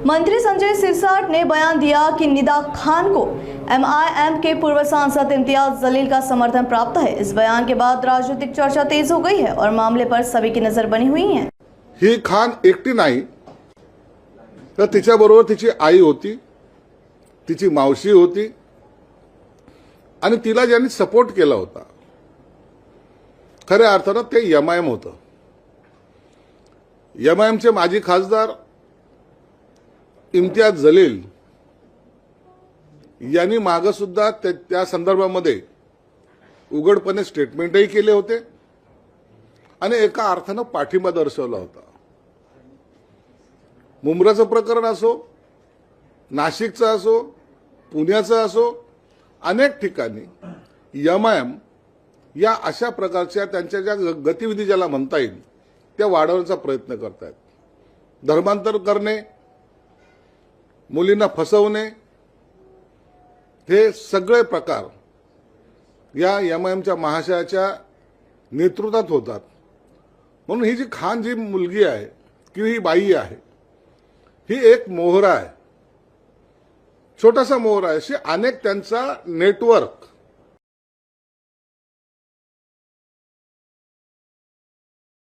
मंत्री संजय सिरसाट ने बयान दिया कि निदा खान को एमआईएम के पूर्व सांसद इम्तियाज जलील का समर्थन प्राप्त है। इस बयान के बाद राजनीतिक चर्चा तेज हो गई है और मामले पर सभी की नजर बनी हुई है। ही खान एकटी नाही तर तिच्याबरोबर तिची आई होती, तिची मावशी होती आणि तिला ज्यांनी सपोर्ट केला होता खऱ्या अर्थानं ते एमआयएम होतं। एमआयएमचे माजी खासदार इम्तियाज जलील यांनी मागे सुद्धा त्या संदर्भामध्ये उघडपणे स्टेटमेंटही केले होते आणि एका अर्थानं पाठिंबा दर्शवला होता। मुंब्राचं प्रकरण असो, नाशिकचं असो, पुण्याचं असो, अनेक ठिकाणी एमआयएम या अशा प्रकारच्या त्यांच्या ज्या गतिविधी ज्याला म्हणता येईल त्या वाढवण्याचा प्रयत्न करतात। धर्मांतर करणे, मुलींना फसवणे, हे सगळे प्रकार या एमआयएमच्या महाशयाच्या नेतृत्वात होतात। म्हणून ही जी खान जी मुलगी आहे किंवा ही बाई आहे ही एक मोहरा आहे, छोटासा मोहरा आहे। अशी अनेक त्यांचा नेटवर्क